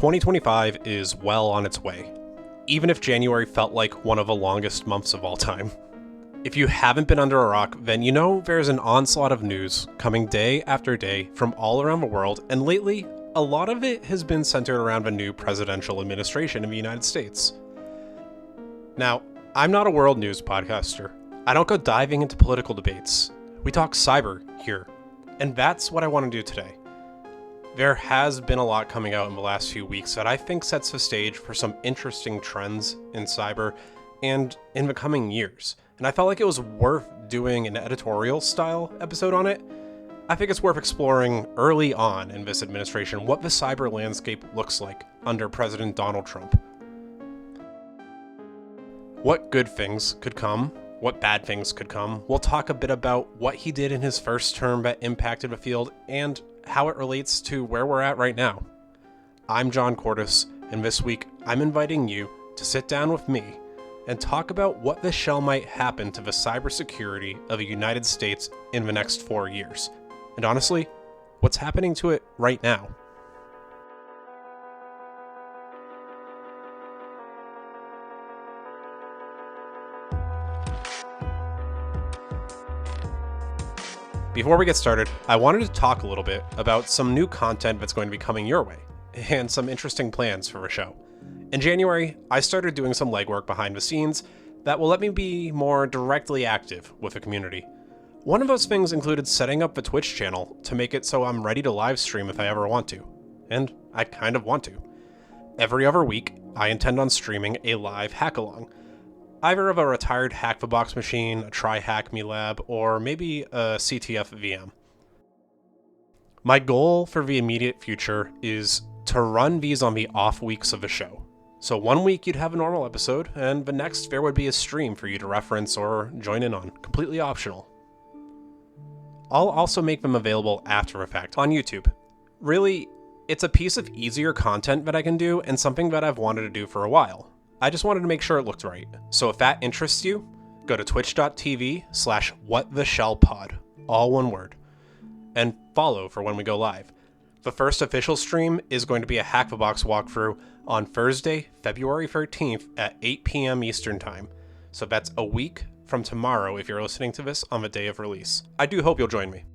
2025 is well on its way, even if January felt like one of the longest months of all time. If you haven't been under a rock, then you know there's an onslaught of news coming day after day from all around the world, and lately, a lot of it has been centered around the new presidential administration in the United States. Now, I'm not a world news podcaster. I don't go diving into political debates. We talk cyber here, and that's what I want to do today. There has been a lot coming out in the last few weeks that I think sets the stage for some interesting trends in cyber and in the coming years. And I felt like it was worth doing an editorial style episode on it. I think it's worth exploring early on in this administration what the cyber landscape looks like under President Donald Trump. What good things could come, what bad things could come. We'll talk a bit about what he did in his first term that impacted the field and how it relates to where we're at right now. I'm John Cordes, and this week I'm inviting you to sit down with me and talk about what the shell might happen to the cybersecurity of the United States in the next 4 years. And honestly, what's happening to it right now? Before we get started, I wanted to talk a little bit about some new content that's going to be coming your way, and some interesting plans for the show. In January, I started doing some legwork behind the scenes that will let me be more directly active with the community. One of those things included setting up the Twitch channel to make it so I'm ready to live stream if I ever want to. And I kind of want to. Every other week, I intend on streaming a live hack-along. Either of a retired Hack the Box machine, a Try Hack Me lab, or maybe a CTF VM. My goal for the immediate future is to run these on the off weeks of the show. So 1 week you'd have a normal episode, and the next there would be a stream for you to reference or join in on, completely optional. I'll also make them available after the fact on YouTube. Really, it's a piece of easier content that I can do and something that I've wanted to do for a while. I just wanted to make sure it looked right. So if that interests you, go to twitch.tv/whattheshellpod, all one word, and follow for when we go live. The first official stream is going to be a Hack the Box walkthrough on Thursday, February 13th at 8 p.m. Eastern Time. So that's a week from tomorrow if you're listening to this on the day of release. I do hope you'll join me.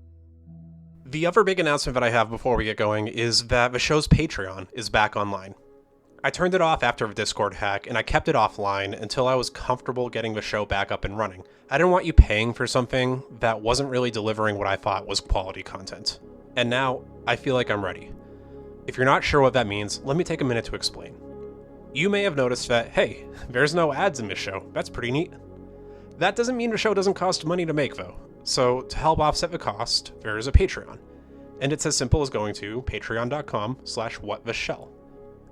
The other big announcement that I have before we get going is that the show's Patreon is back online. I turned it off after the Discord hack, and I kept it offline until I was comfortable getting the show back up and running. I didn't want you paying for something that wasn't really delivering what I thought was quality content. And now, I feel like I'm ready. If you're not sure what that means, let me take a minute to explain. You may have noticed that, hey, there's no ads in this show. That's pretty neat. That doesn't mean the show doesn't cost money to make, though. So, to help offset the cost, there is a Patreon. And it's as simple as going to patreon.com/whattheshell.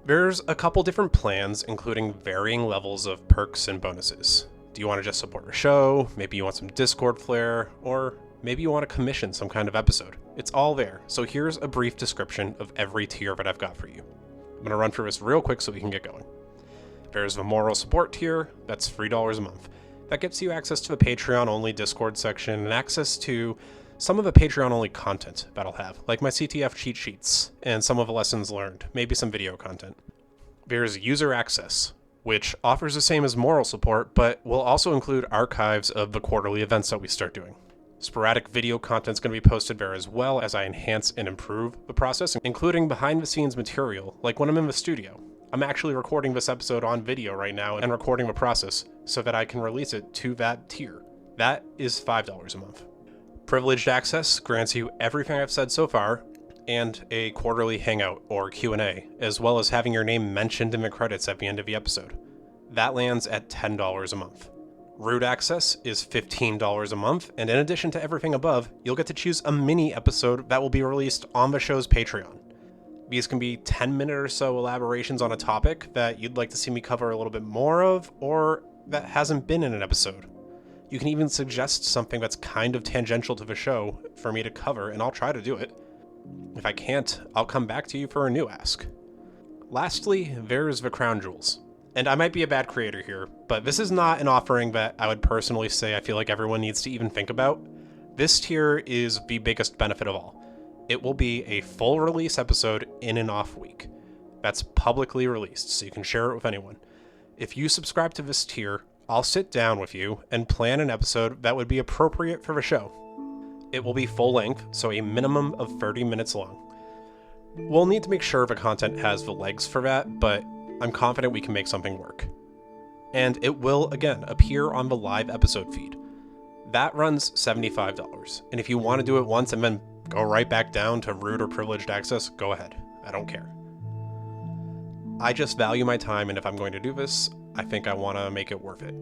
There's a couple different plans, including varying levels of perks and bonuses. Do you want to just support the show? Maybe you want some Discord flair? Or maybe you want to commission some kind of episode? It's all there, so here's a brief description of every tier that I've got for you. I'm going to run through this real quick so we can get going. There's the moral support tier, that's $3 a month. That gets you access to the Patreon-only Discord section and access to some of the Patreon-only content that I'll have, like my CTF cheat sheets, and some of the lessons learned, maybe some video content. There's user access, which offers the same as moral support, but will also include archives of the quarterly events that we start doing. Sporadic video content's going to be posted there as well as I enhance and improve the process, including behind-the-scenes material, like when I'm in the studio. I'm actually recording this episode on video right now and recording the process so that I can release it to that tier. That is $5 a month. Privileged access grants you everything I've said so far, and a quarterly hangout or Q&A, as well as having your name mentioned in the credits at the end of the episode. That lands at $10 a month. Root access is $15 a month, and in addition to everything above, you'll get to choose a mini episode that will be released on the show's Patreon. These can be 10-minute or so elaborations on a topic that you'd like to see me cover a little bit more of, or that hasn't been in an episode. You can even suggest something that's kind of tangential to the show for me to cover, and I'll try to do it. If I can't, I'll come back to you for a new ask. Lastly, there's the crown jewels. And I might be a bad creator here, but this is not an offering that I would personally say I feel like everyone needs to even think about. This tier is the biggest benefit of all. It will be a full release episode in an off week. that's publicly released, so you can share it with anyone. If you subscribe to this tier, I'll sit down with you and plan an episode that would be appropriate for the show. It will be full length, so a minimum of 30 minutes long. We'll need to make sure the content has the legs for that, but I'm confident we can make something work. And it will, again, appear on the live episode feed. That runs $75, and if you want to do it once and then go right back down to root or privileged access, go ahead. I don't care. I just value my time, and if I'm going to do this, I think I want to make it worth it.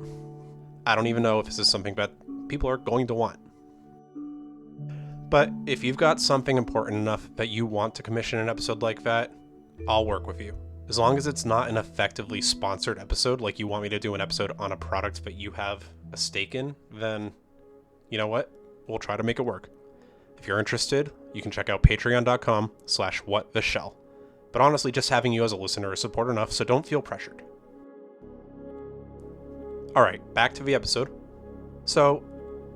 I don't even know if this is something that people are going to want. But if you've got something important enough that you want to commission an episode like that, I'll work with you. As long as it's not an effectively sponsored episode, like you want me to do an episode on a product that you have a stake in, then you know what? We'll try to make it work. If you're interested, you can check out patreon.com/whattheshell. But honestly, just having you as a listener is support enough, so don't feel pressured. Alright, back to the episode. So,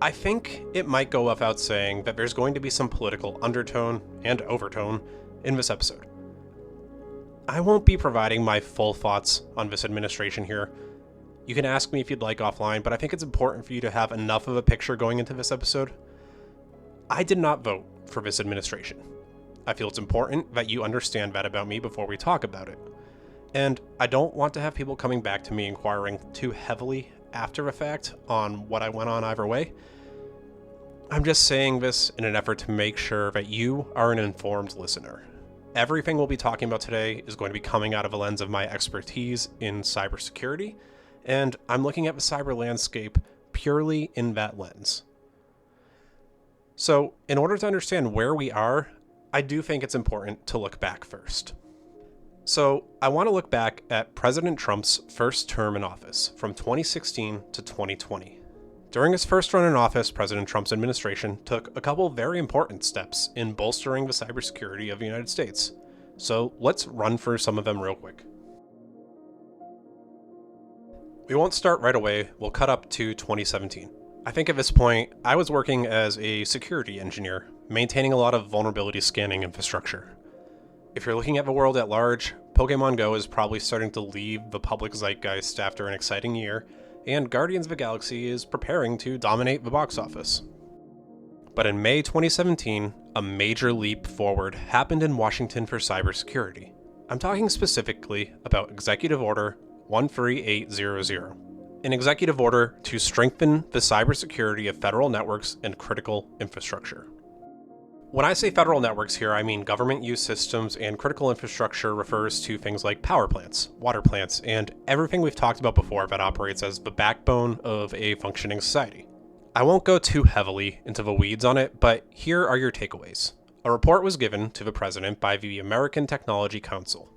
I think it might go without saying that there's going to be some political undertone and overtone in this episode. I won't be providing my full thoughts on this administration here. You can ask me if you'd like offline, but I think it's important for you to have enough of a picture going into this episode. I did not vote for this administration. I feel it's important that you understand that about me before we talk about it. And I don't want to have people coming back to me inquiring too heavily after the fact on what I went on either way. I'm just saying this in an effort to make sure that you are an informed listener. Everything we'll be talking about today is going to be coming out of a lens of my expertise in cybersecurity, and I'm looking at the cyber landscape purely in that lens. So, in order to understand where we are, I do think it's important to look back first. So, I want to look back at President Trump's first term in office, from 2016 to 2020. During his first run in office, President Trump's administration took a couple very important steps in bolstering the cybersecurity of the United States. So, let's run through some of them real quick. We won't start right away, we'll cut up to 2017. I think at this point, I was working as a security engineer, maintaining a lot of vulnerability scanning infrastructure. If you're looking at the world at large, Pokemon Go is probably starting to leave the public zeitgeist after an exciting year, and Guardians of the Galaxy is preparing to dominate the box office. But in May 2017, a major leap forward happened in Washington for cybersecurity. I'm talking specifically about Executive Order 13800, an executive order to strengthen the cybersecurity of federal networks and critical infrastructure. When I say federal networks here, I mean government use systems, and critical infrastructure refers to things like power plants, water plants, and everything we've talked about before that operates as the backbone of a functioning society. I won't go too heavily into the weeds on it, but here are your takeaways. A report was given to the President by the American Technology Council,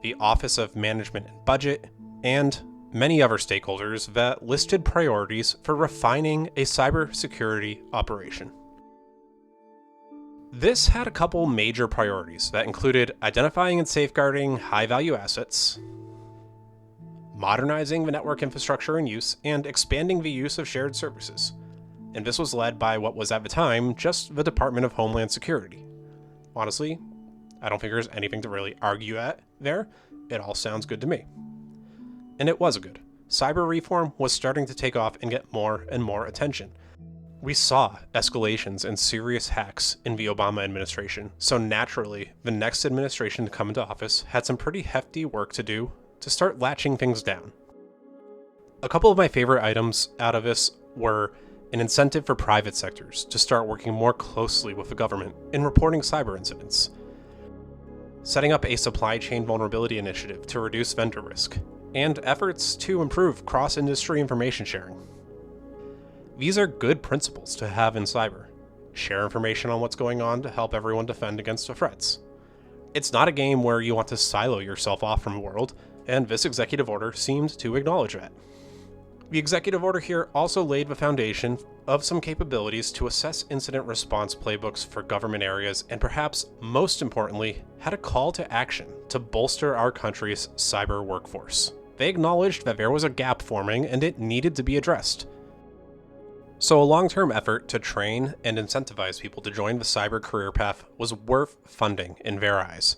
the Office of Management and Budget, and many other stakeholders that listed priorities for refining a cybersecurity operation. This had a couple major priorities that included identifying and safeguarding high-value assets, modernizing the network infrastructure in use, and expanding the use of shared services. And this was led by what was at the time just the Department of Homeland Security. Honestly, I don't think there's anything to really argue at there. It all sounds good to me. And it was good. Cyber reform was starting to take off and get more and more attention. We saw escalations and serious hacks in the Obama administration, so naturally, the next administration to come into office had some pretty hefty work to do to start latching things down. A couple of my favorite items out of this were an incentive for private sectors to start working more closely with the government in reporting cyber incidents, setting up a supply chain vulnerability initiative to reduce vendor risk, and efforts to improve cross-industry information sharing. These are good principles to have in cyber. Share information on what's going on to help everyone defend against the threats. It's not a game where you want to silo yourself off from the world, and this executive order seemed to acknowledge that. The executive order here also laid the foundation of some capabilities to assess incident response playbooks for government areas, and perhaps most importantly, had a call to action to bolster our country's cyber workforce. They acknowledged that there was a gap forming and it needed to be addressed. So a long-term effort to train and incentivize people to join the cyber career path was worth funding in their eyes.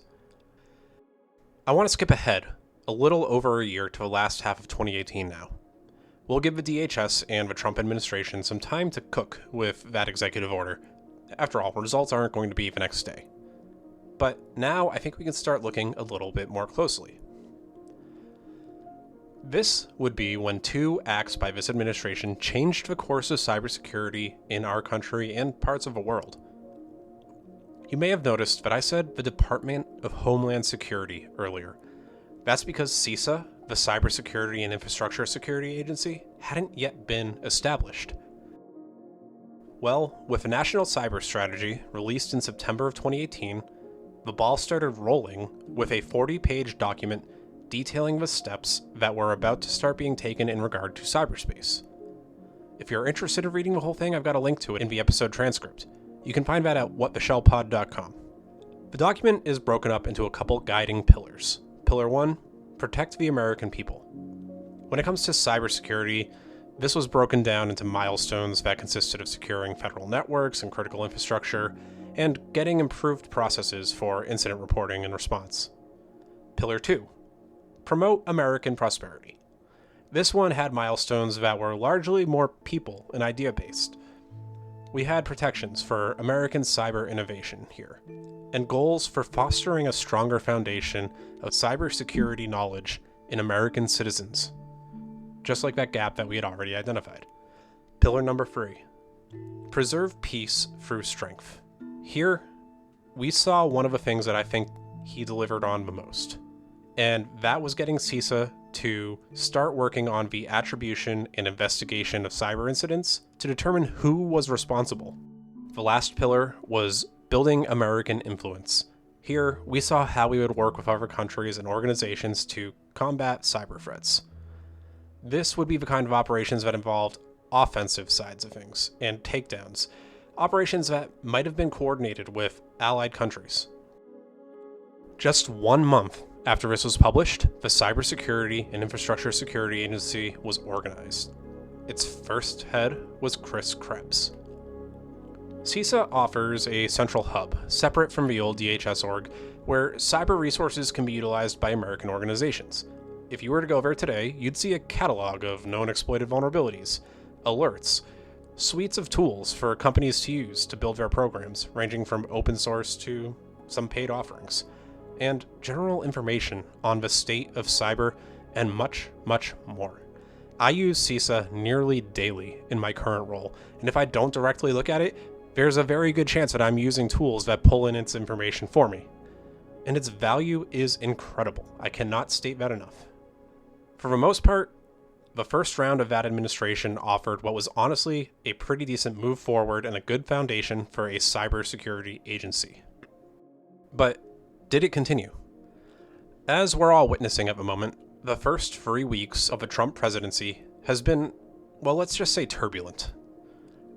I want to skip ahead a little over a year to the last half of 2018 now. We'll give the DHS and the Trump administration some time to cook with that executive order. After all, results aren't going to be the next day. But now I think we can start looking a little bit more closely. This would be when two acts by this administration changed the course of cybersecurity in our country and parts of the world. You may have noticed that I said the Department of Homeland Security earlier. That's because CISA, the Cybersecurity and Infrastructure Security Agency, hadn't yet been established. Well, with the National Cyber Strategy released in September of 2018, the ball started rolling with a 40-page document detailing the steps that were about to start being taken in regard to cyberspace. If you're interested in reading the whole thing, I've got a link to it in the episode transcript. You can find that at whattheshellpod.com. The document is broken up into a couple guiding pillars. Pillar 1, protect the American people. When it comes to cybersecurity, this was broken down into milestones that consisted of securing federal networks and critical infrastructure, and getting improved processes for incident reporting and response. Pillar 2, promote American prosperity. This one had milestones that were largely more people and idea-based. We had protections for American cyber innovation here, and goals for fostering a stronger foundation of cybersecurity knowledge in American citizens, just like that gap that we had already identified. Pillar number 3, preserve peace through strength. Here, we saw one of the things that I think he delivered on the most, and that was getting CISA to start working on the attribution and investigation of cyber incidents to determine who was responsible. The last pillar was building American influence. Here, we saw how we would work with other countries and organizations to combat cyber threats. This would be the kind of operations that involved offensive sides of things and takedowns, operations that might have been coordinated with allied countries. Just 1 month after this was published, the Cybersecurity and Infrastructure Security Agency was organized. Its first head was Chris Krebs. CISA offers a central hub, separate from the old DHS org, where cyber resources can be utilized by American organizations. If you were to go there today, you'd see a catalog of known exploited vulnerabilities, alerts, suites of tools for companies to use to build their programs, ranging from open source to some paid offerings, and general information on the state of cyber, and much, much more. I use CISA nearly daily in my current role, and if I don't directly look at it, there's a very good chance that I'm using tools that pull in its information for me. And its value is incredible. I cannot state that enough. For the most part, the first round of that administration offered what was honestly a pretty decent move forward and a good foundation for a cybersecurity agency. But did it continue? As we're all witnessing at the moment, the first 3 weeks of the Trump presidency has been, well, let's just say turbulent.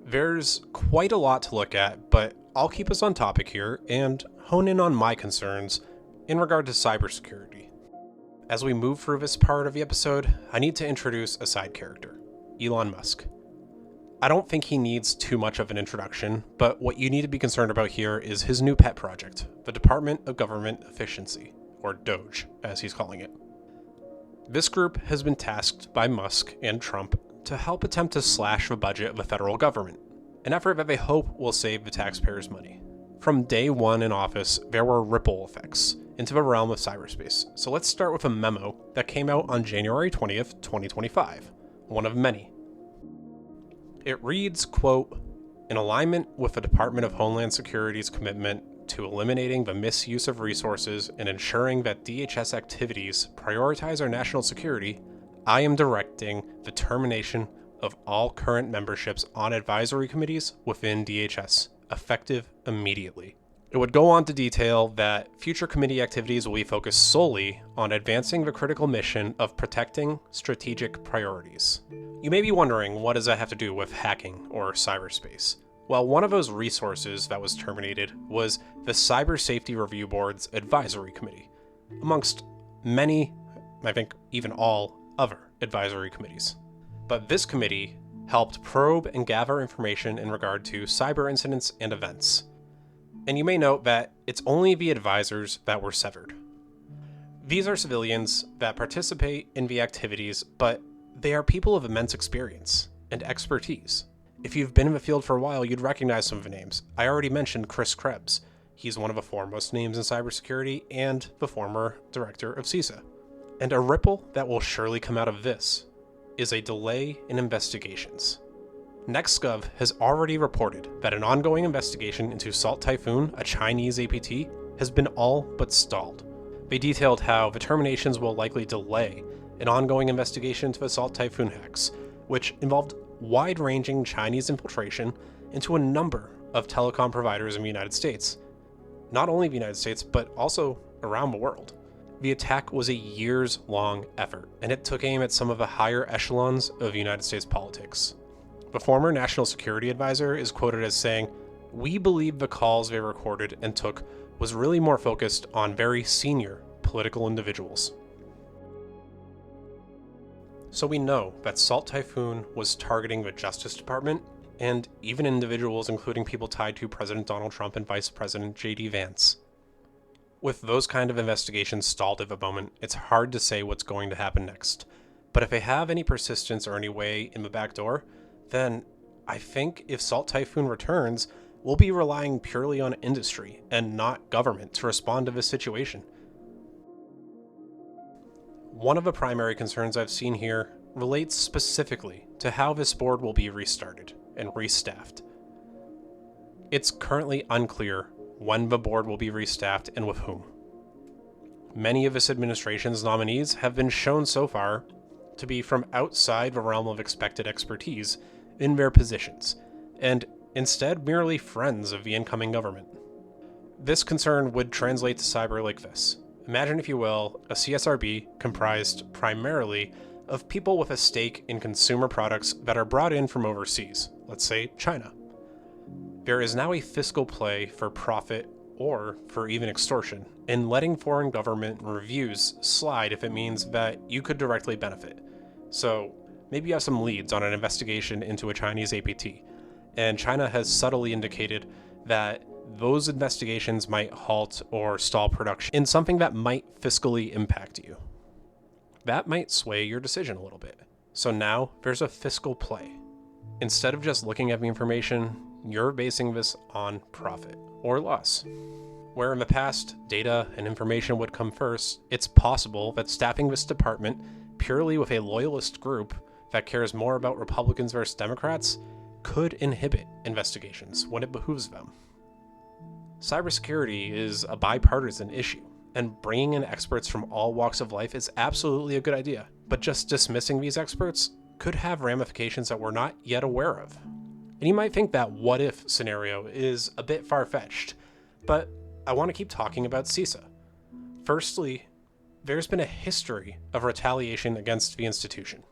There's quite a lot to look at, but I'll keep us on topic here and hone in on my concerns in regard to cybersecurity. As we move through this part of the episode, I need to introduce a side character, Elon Musk. I don't think he needs too much of an introduction, but what you need to be concerned about here is his new pet project, the Department of Government Efficiency, or DOGE, as he's calling it. This group has been tasked by Musk and Trump to help attempt to slash the budget of the federal government, an effort that they hope will save the taxpayers' money. From day one in office, there were ripple effects into the realm of cyberspace, so let's start with a memo that came out on January 20th, 2025, one of many. It reads, quote, in alignment with the Department of Homeland Security's commitment to eliminating the misuse of resources and ensuring that DHS activities prioritize our national security, I am directing the termination of all current memberships on advisory committees within DHS, effective immediately. It would go on to detail that future committee activities will be focused solely on advancing the critical mission of protecting strategic priorities. You may be wondering, what does that have to do with hacking or cyberspace? Well, one of those resources that was terminated was the Cyber Safety Review Board's Advisory Committee, amongst many, I think even all, other advisory committees. But this committee helped probe and gather information in regard to cyber incidents and events. And you may note that it's only the advisors that were severed. These are civilians that participate in the activities, but they are people of immense experience and expertise. If you've been in the field for a while, you'd recognize some of the names. I already mentioned Chris Krebs. He's one of the foremost names in cybersecurity and the former director of CISA. And a ripple that will surely come out of this is a delay in investigations. NextGov has already reported that an ongoing investigation into Salt Typhoon, a Chinese APT, has been all but stalled. They detailed how the terminations will likely delay an ongoing investigation into the Salt Typhoon hacks, which involved wide-ranging Chinese infiltration into a number of telecom providers in the United States. Not only the United States, but also around the world. The attack was a years-long effort, and it took aim at some of the higher echelons of United States politics. The former National Security Advisor is quoted as saying, "We believe the calls they recorded and took was really more focused on very senior political individuals." So we know that Salt Typhoon was targeting the Justice Department and even individuals including people tied to President Donald Trump and Vice President J.D. Vance. With those kind of investigations stalled at the moment, it's hard to say what's going to happen next. But if they have any persistence or any way in the back door, then I think if Salt Typhoon returns, we'll be relying purely on industry and not government to respond to this situation. One of the primary concerns I've seen here relates specifically to how this board will be restarted and restaffed. It's currently unclear when the board will be restaffed and with whom. Many of this administration's nominees have been shown so far to be from outside the realm of expected expertise in their positions, and instead merely friends of the incoming government. This concern would translate to cyber like this. Imagine, if you will, a CSRB comprised primarily of people with a stake in consumer products that are brought in from overseas, let's say China. There is now a fiscal play for profit or for even extortion in letting foreign government reviews slide if it means that you could directly benefit. So maybe you have some leads on an investigation into a Chinese APT, and China has subtly indicated that those investigations might halt or stall production in something that might fiscally impact you. That might sway your decision a little bit. So now there's a fiscal play. Instead of just looking at the information, you're basing this on profit or loss. Where in the past, data and information would come first, it's possible that staffing this department purely with a loyalist group that cares more about Republicans versus Democrats could inhibit investigations when it behooves them. Cybersecurity is a bipartisan issue, and bringing in experts from all walks of life is absolutely a good idea, but just dismissing these experts could have ramifications that we're not yet aware of. And you might think that what-if scenario is a bit far-fetched, but I want to keep talking about CISA. Firstly, there's been a history of retaliation against the institution.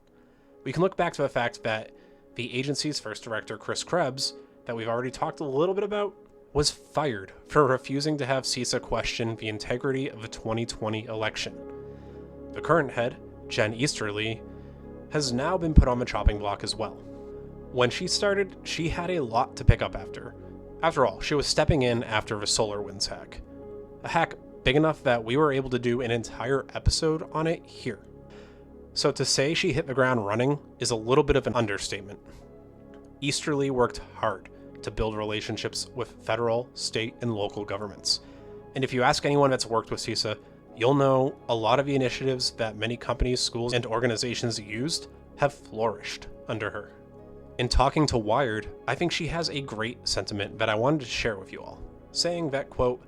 We can look back to the fact that the agency's first director, Chris Krebs, that we've already talked a little bit about, was fired for refusing to have CISA question the integrity of the 2020 election. The current head, Jen Easterly, has now been put on the chopping block as well. When she started, she had a lot to pick up after. After all, she was stepping in after the SolarWinds hack. A hack big enough that we were able to do an entire episode on it here. So to say she hit the ground running is a little bit of an understatement. Easterly worked hard to build relationships with federal, state, and local governments. And if you ask anyone that's worked with CISA, you'll know a lot of the initiatives that many companies, schools, and organizations used have flourished under her. In talking to Wired, I think she has a great sentiment that I wanted to share with you all, saying that, quote,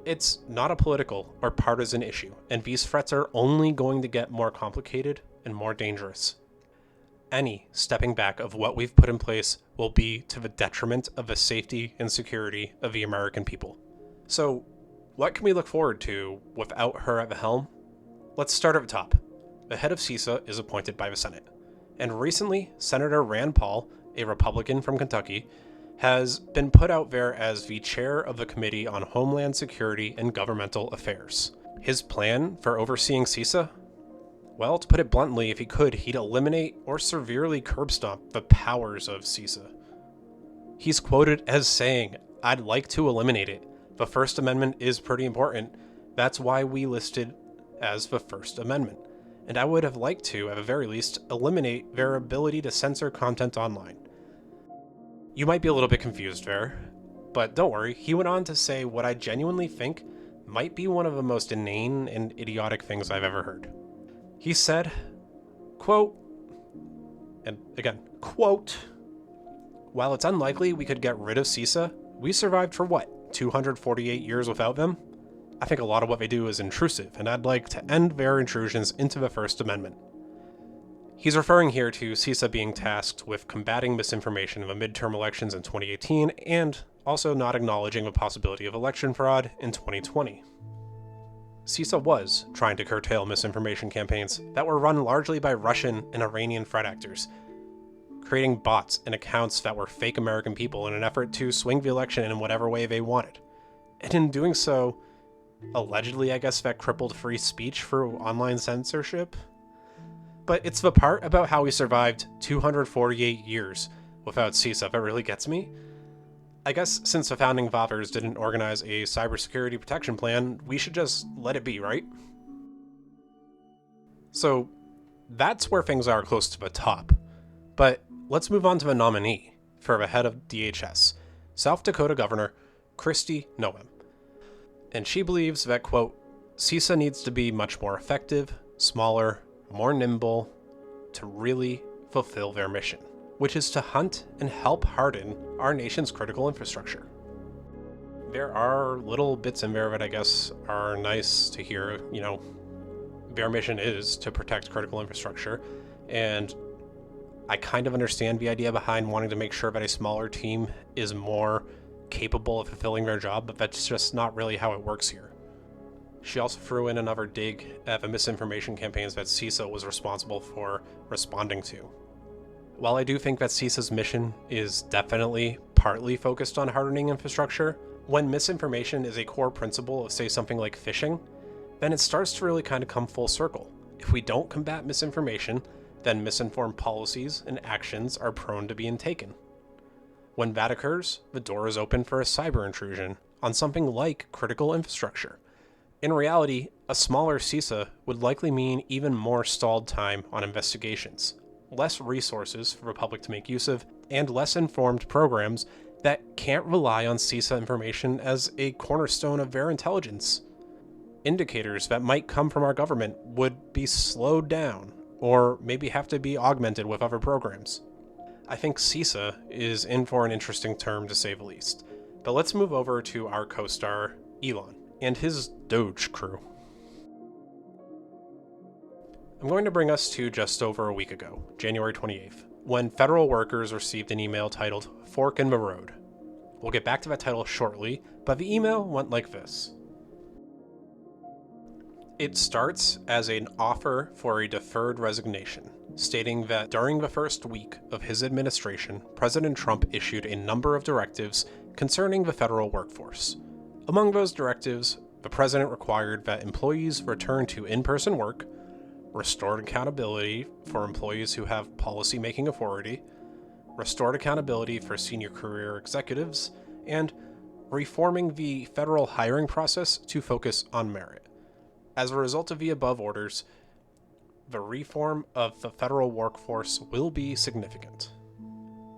"It's not a political or partisan issue, and these threats are only going to get more complicated and more dangerous. Any stepping back of what we've put in place will be to the detriment of the safety and security of the American people." So, what can we look forward to without her at the helm? Let's start at the top. The head of CISA is appointed by the Senate. And recently, Senator Rand Paul, a Republican from Kentucky, has been put out there as the chair of the Committee on Homeland Security and Governmental Affairs. His plan for overseeing CISA? Well, to put it bluntly, if he could, he'd eliminate or severely curb stomp the powers of CISA. He's quoted as saying, "I'd like to eliminate it. The First Amendment is pretty important. That's why we listed as the First Amendment, and I would have liked to, at the very least, eliminate their ability to censor content online. You might be a little bit confused there, but don't worry, he went on to say what I genuinely think might be one of the most inane and idiotic things I've ever heard. He said, quote, and again, quote, "While it's unlikely we could get rid of CISA, we survived for what, 248 years without them? I think a lot of what they do is intrusive, and I'd like to end their intrusions into the First Amendment." He's referring here to CISA being tasked with combating misinformation in the midterm elections in 2018 and also not acknowledging the possibility of election fraud in 2020. CISA was trying to curtail misinformation campaigns that were run largely by Russian and Iranian threat actors, creating bots and accounts that were fake American people in an effort to swing the election in whatever way they wanted. And in doing so, allegedly, I guess, that crippled free speech through online censorship. But it's the part about how we survived 248 years without CISA that really gets me. I guess since the founding fathers didn't organize a cybersecurity protection plan, we should just let it be, right? So that's where things are close to the top. But let's move on to the nominee for the head of DHS, South Dakota Governor Kristi Noem. And she believes that, quote, "CISA needs to be much more effective, smaller, more nimble to really fulfill their mission, which is to hunt and help harden our nation's critical infrastructure." There are little bits in there that I guess are nice to hear. Their mission is to protect critical infrastructure, and I kind of understand the idea behind wanting to make sure that a smaller team is more capable of fulfilling their job, but that's just not really how it works here. She also threw in another dig at the misinformation campaigns that CISA was responsible for responding to. While I do think that CISA's mission is definitely partly focused on hardening infrastructure, when misinformation is a core principle of, say, something like phishing, then it starts to really kind of come full circle. If we don't combat misinformation, then misinformed policies and actions are prone to being taken. When that occurs, the door is open for a cyber intrusion on something like critical infrastructure. In reality, a smaller CISA would likely mean even more stalled time on investigations, less resources for the public to make use of, and less informed programs that can't rely on CISA information as a cornerstone of their intelligence. Indicators that might come from our government would be slowed down, or maybe have to be augmented with other programs. I think CISA is in for an interesting term to say the least. But let's move over to our co-star, Elon, and his Doge crew. I'm going to bring us to just over a week ago, January 28th, when federal workers received an email titled "Fork in the Road." We'll get back to that title shortly, but the email went like this. It starts as an offer for a deferred resignation, stating that during the first week of his administration, President Trump issued a number of directives concerning the federal workforce. Among those directives, the president required that employees return to in-person work, restored accountability for employees who have policy-making authority, restored accountability for senior career executives, and reforming the federal hiring process to focus on merit. As a result of the above orders, the reform of the federal workforce will be significant.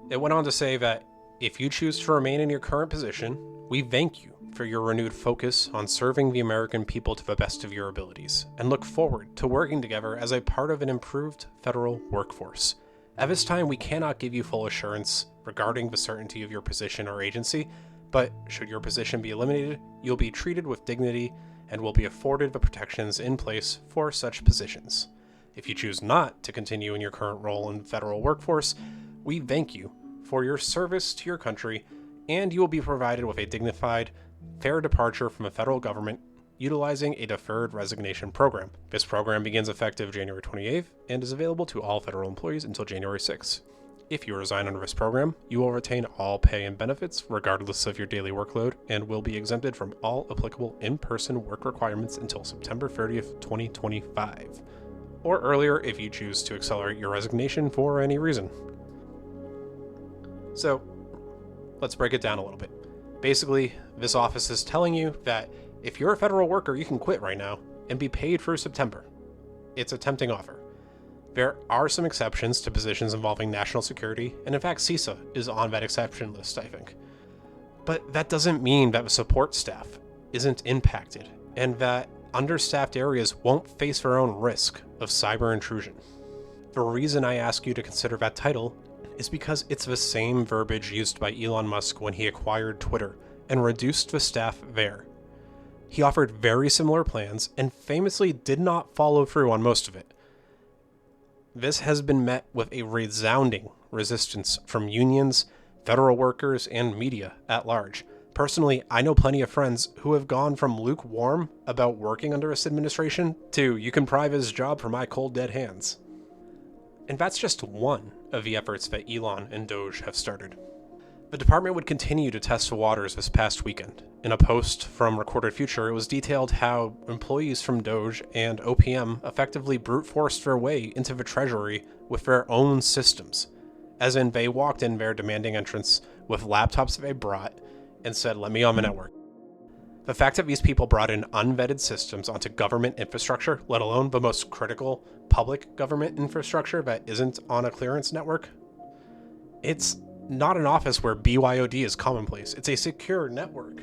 It went on to say that if you choose to remain in your current position, we thank you for your renewed focus on serving the American people to the best of your abilities, and look forward to working together as a part of an improved federal workforce. At this time, we cannot give you full assurance regarding the certainty of your position or agency, but should your position be eliminated, you'll be treated with dignity and will be afforded the protections in place for such positions. If you choose not to continue in your current role in the federal workforce, we thank you for your service to your country, and you will be provided with a dignified, fair departure from the federal government utilizing a deferred resignation program. This program begins effective January 28th and is available to all federal employees until January 6th. If you resign under this program, you will retain all pay and benefits regardless of your daily workload and will be exempted from all applicable in-person work requirements until September 30th, 2025, or earlier if you choose to accelerate your resignation for any reason. So, let's break it down a little bit. Basically, this office is telling you that if you're a federal worker, you can quit right now, and be paid for September. It's a tempting offer. There are some exceptions to positions involving national security, and in fact CISA is on that exception list, I think. But that doesn't mean that the support staff isn't impacted, and that understaffed areas won't face their own risk of cyber intrusion. The reason I ask you to consider that title is because it's the same verbiage used by Elon Musk when he acquired Twitter and reduced the staff there. He offered very similar plans and famously did not follow through on most of it. This has been met with a resounding resistance from unions, federal workers, and media at large. Personally, I know plenty of friends who have gone from lukewarm about working under this administration to "you can pry this job from my cold dead hands." And that's just one of the efforts that Elon and Doge have started. The department would continue to test the waters this past weekend. In a post from Recorded Future, it was detailed how employees from Doge and OPM effectively brute forced their way into the treasury with their own systems. As in, they walked in there demanding entrance with laptops that they brought and said, "Let me on the network." The fact that these people brought in unvetted systems onto government infrastructure, let alone the most critical public government infrastructure that isn't on a clearance network, it's not an office where BYOD is commonplace. It's a secure network.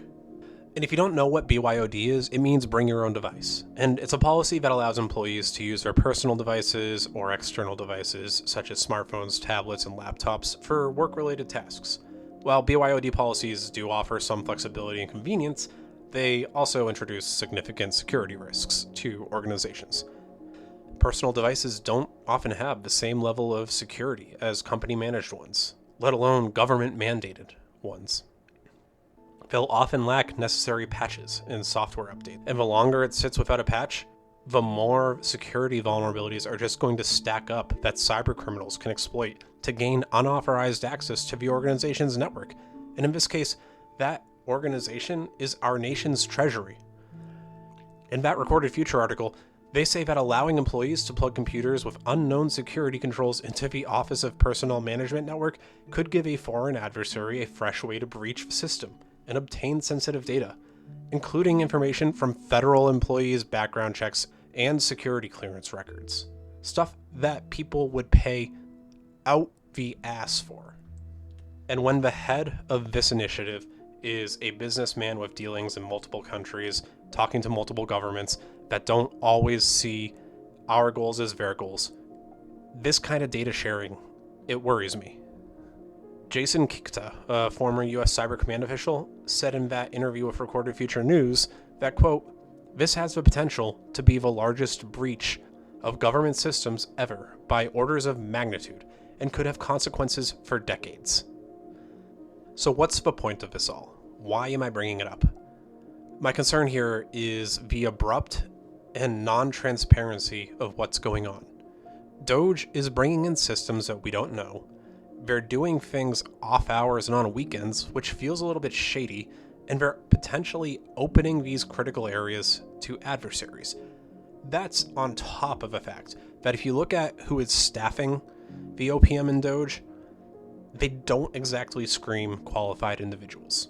And if you don't know what BYOD is, it means bring your own device. And it's a policy that allows employees to use their personal devices or external devices, such as smartphones, tablets, and laptops, for work-related tasks. While BYOD policies do offer some flexibility and convenience, they also introduce significant security risks to organizations. Personal devices don't often have the same level of security as company-managed ones, let alone government-mandated ones. They'll often lack necessary patches and software updates, and the longer it sits without a patch, the more security vulnerabilities are just going to stack up that cybercriminals can exploit to gain unauthorized access to the organization's network. And in this case, that organization is our nation's treasury. In that Recorded Future article, they say that allowing employees to plug computers with unknown security controls into the Office of Personnel Management network could give a foreign adversary a fresh way to breach the system and obtain sensitive data, including information from federal employees' background checks and security clearance records. Stuff that people would pay out the ass for. And when the head of this initiative is a businessman with dealings in multiple countries, talking to multiple governments that don't always see our goals as their goals, this kind of data sharing, it worries me. Jason Kikta, a former U.S. Cyber Command official, said in that interview with Recorded Future News that, quote, "This has the potential to be the largest breach of government systems ever by orders of magnitude and could have consequences for decades." So what's the point of this all? Why am I bringing it up? My concern here is the abrupt and non-transparency of what's going on. Doge is bringing in systems that we don't know. They're doing things off hours and on weekends, which feels a little bit shady, and they're potentially opening these critical areas to adversaries. That's on top of the fact that if you look at who is staffing the OPM and Doge, they don't exactly scream qualified individuals.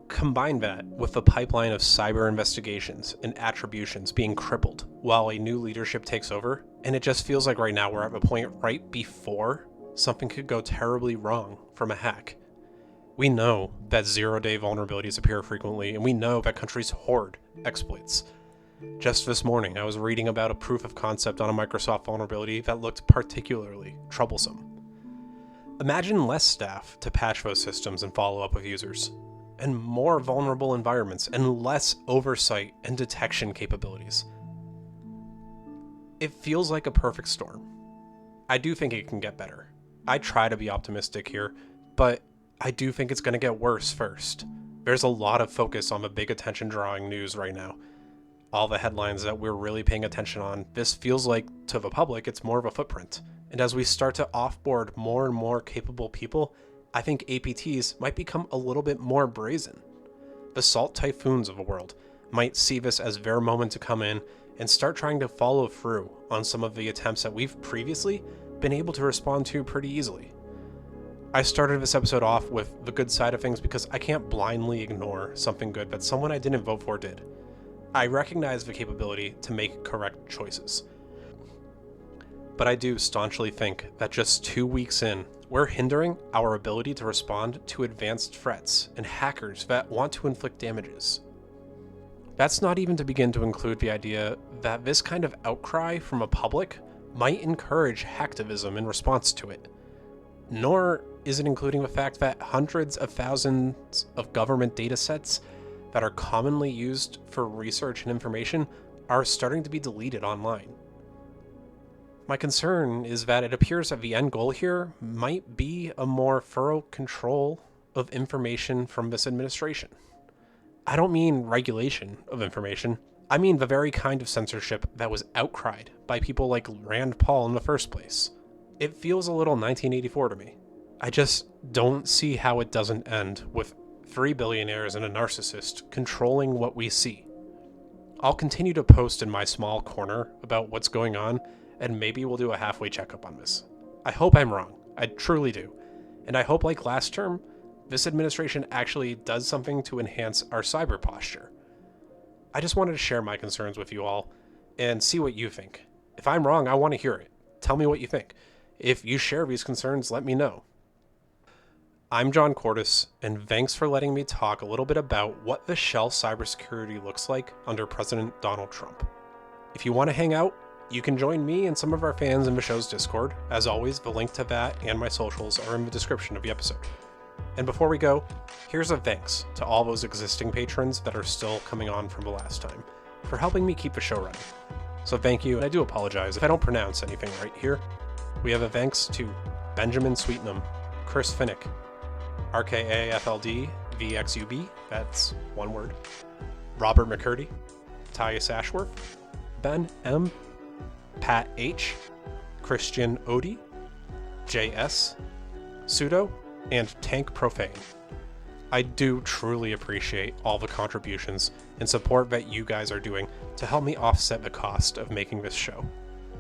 Combine that with the pipeline of cyber investigations and attributions being crippled while a new leadership takes over, and it just feels like right now we're at a point right before something could go terribly wrong from a hack. We know that zero-day vulnerabilities appear frequently, and we know that countries hoard exploits. Just this morning, I was reading about a proof of concept on a Microsoft vulnerability that looked particularly troublesome. Imagine less staff to patch those systems and follow up with users, and more vulnerable environments and less oversight and detection capabilities. It feels like a perfect storm. I do think it can get better. I try to be optimistic here, but I do think it's going to get worse first. There's a lot of focus on the big attention-drawing news right now. All the headlines that we're really paying attention on, this feels like, to the public, it's more of a footprint. And as we start to offboard more and more capable people, I think APTs might become a little bit more brazen. The Salt Typhoons of the world might see this as their moment to come in and start trying to follow through on some of the attempts that we've previously been able to respond to pretty easily. I started this episode off with the good side of things because I can't blindly ignore something good that someone I didn't vote for did. I recognize the capability to make correct choices. But I do staunchly think that just 2 weeks in, we're hindering our ability to respond to advanced threats and hackers that want to inflict damages. That's not even to begin to include the idea that this kind of outcry from a public might encourage hacktivism in response to it. Nor is it including the fact that hundreds of thousands of government data sets that are commonly used for research and information are starting to be deleted online. My concern is that it appears that the end goal here might be a more thorough control of information from this administration. I don't mean regulation of information. I mean the very kind of censorship that was outcried by people like Rand Paul in the first place. It feels a little 1984 to me. I just don't see how it doesn't end with 3 billionaires and a narcissist controlling what we see. I'll continue to post in my small corner about what's going on, and maybe we'll do a halfway checkup on this. I hope I'm wrong. I truly do. And I hope, like last term, this administration actually does something to enhance our cyber posture. I just wanted to share my concerns with you all and see what you think. If I'm wrong, I want to hear it. Tell me what you think. If you share these concerns, let me know. I'm John Cordes, and thanks for letting me talk a little bit about what the shell cybersecurity looks like under President Donald Trump. If you want to hang out, you can join me and some of our fans in the show's Discord. As always, the link to that and my socials are in the description of the episode. And before we go, here's a thanks to all those existing patrons that are still coming on from the last time for helping me keep the show running. So thank you, and I do apologize if I don't pronounce anything right here. We have a thanks to Benjamin Sweetnam, Chris Finnick, RKAFLD VXUB, that's one word, Robert McCurdy, Tyus Ashworth, Ben M, Pat H, Christian Odie, JS, Pseudo, and Tank Profane. I do truly appreciate all the contributions and support that you guys are doing to help me offset the cost of making this show.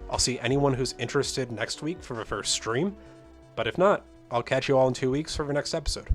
I'll see anyone who's interested next week for the first stream, but if not, I'll catch you all in 2 weeks for the next episode.